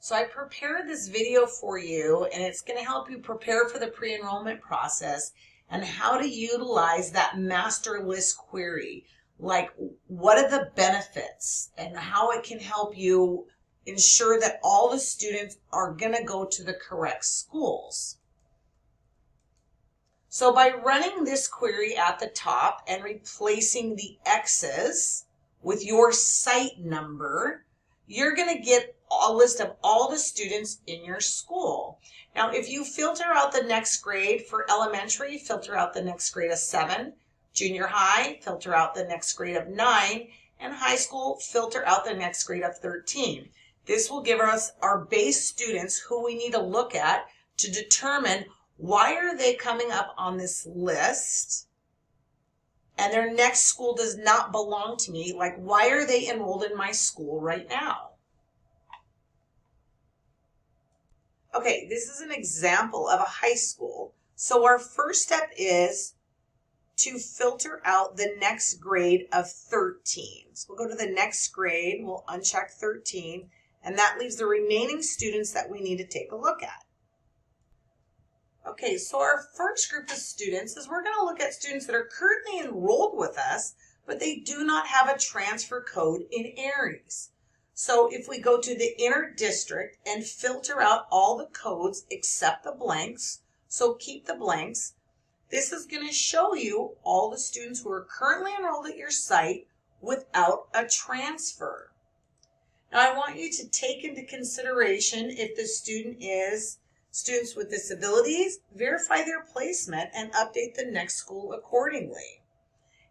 So I prepared this video for you, and it's going to help you prepare for the pre-enrollment process and how to utilize that master list query. Like, what are the benefits and how it can help you ensure that all the students are going to go to the correct schools. So by running this query at the top and replacing the X's with your site number, you're going to get a list of all the students in your school. Now, if you filter out the next grade for elementary, filter out the next grade of 7, junior high, filter out the next grade of 9, and high school, filter out the next grade of 13. This will give us our base students who we need to look at to determine why are they coming up on this list and their next school does not belong to me. Like, why are they enrolled in my school right now? Okay, this is an example of a high school. So our first step is to filter out the next grade of 13. So we'll go to the next grade, we'll uncheck 13, and that leaves the remaining students that we need to take a look at. Okay, so our first group of students is we're going to look at students that are currently enrolled with us, but they do not have a transfer code in Aries. So if we go to the inner district and filter out all the codes except the blanks, so keep the blanks, this is going to show you all the students who are currently enrolled at your site without a transfer. Now I want you to take into consideration if the student is students with disabilities, verify their placement and update the next school accordingly.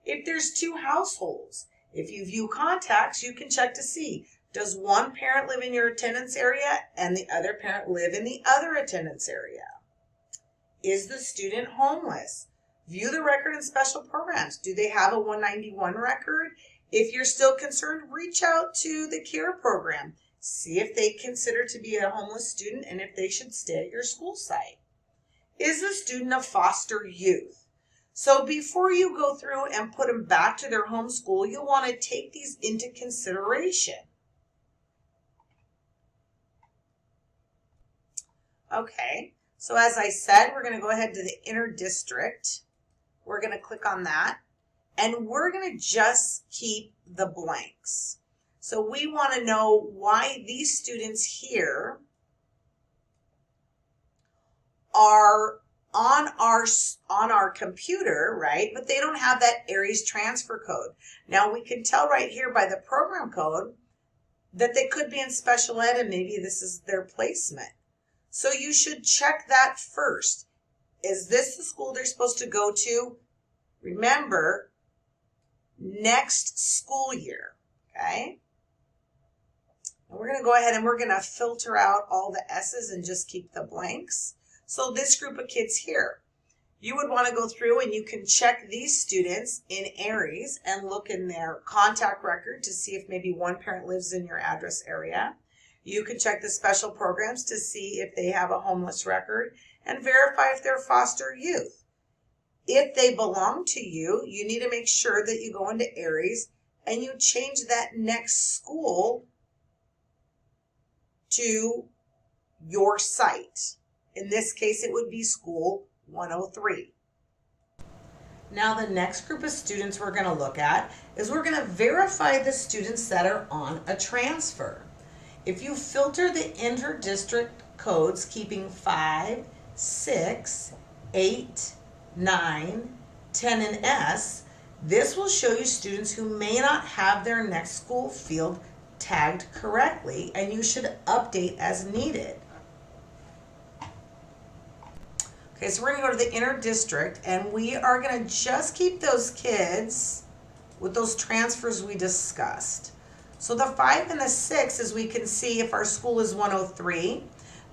If there's 2 households, if you view contacts, you can check to see, does one parent live in your attendance area and the other parent live in the other attendance area? Is the student homeless? View the record in special programs. Do they have a 191 record? If you're still concerned, reach out to the CARE program. See if they consider to be a homeless student and if they should stay at your school site. Is the student a foster youth? So before you go through and put them back to their home school, you'll want to take these into consideration. Okay, so as I said, we're going to go ahead to the inner district. We're going to click on that, and we're going to just keep the blanks. So we want to know why these students here are on our computer, right? But they don't have that Aries transfer code. Now we can tell right here by the program code that they could be in special ed and maybe this is their placement. So you should check that first. Is this the school they're supposed to go to? Remember, next school year, okay? And we're going to go ahead and we're going to filter out all the S's and just keep the blanks. So this group of kids here, you would want to go through and you can check these students in Aries and look in their contact record to see if maybe one parent lives in your address area. You can check the special programs to see if they have a homeless record and verify if they're foster youth. If they belong to you, you need to make sure that you go into Aries and you change that next school to your site. In this case, it would be school 103. Now the next group of students we're going to look at is we're going to verify the students that are on a transfer. If you filter the inter-district codes, keeping 5, 6, 8, 9, 10, and S, this will show you students who may not have their next school field tagged correctly, and you should update as needed. Okay, so we're going to go to the inner district, and we are going to just keep those kids with those transfers we discussed. So the 5 and the 6, as we can see, if our school is 103,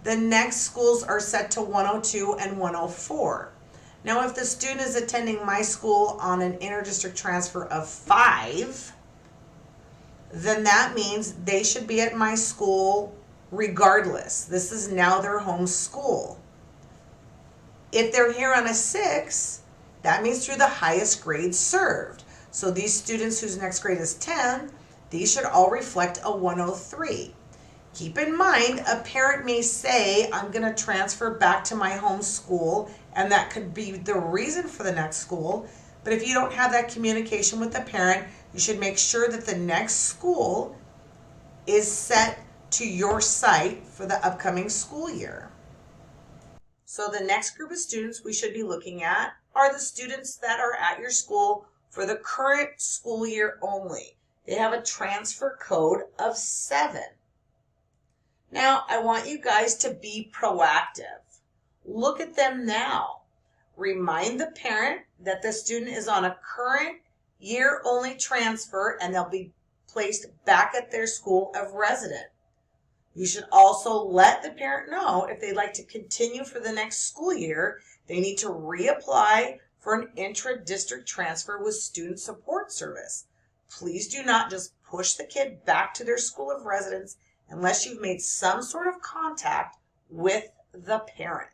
the next schools are set to 102 and 104. Now, if the student is attending my school on an inter-district transfer of 5, then that means they should be at my school regardless. This is now their home school. If they're here on a 6, that means through the highest grade served. So these students whose next grade is 10, these should all reflect a 103. Keep in mind, a parent may say, I'm going to transfer back to my home school, and that could be the reason for the next school. But if you don't have that communication with the parent, you should make sure that the next school is set to your site for the upcoming school year. So the next group of students we should be looking at are the students that are at your school for the current school year only. They have a transfer code of 7. Now, I want you guys to be proactive. Look at them now. Remind the parent that the student is on a current year only transfer and they'll be placed back at their school of residence. You should also let the parent know if they'd like to continue for the next school year, they need to reapply for an intra-district transfer with Student Support Service. Please do not just push the kid back to their school of residence unless you've made some sort of contact with the parent.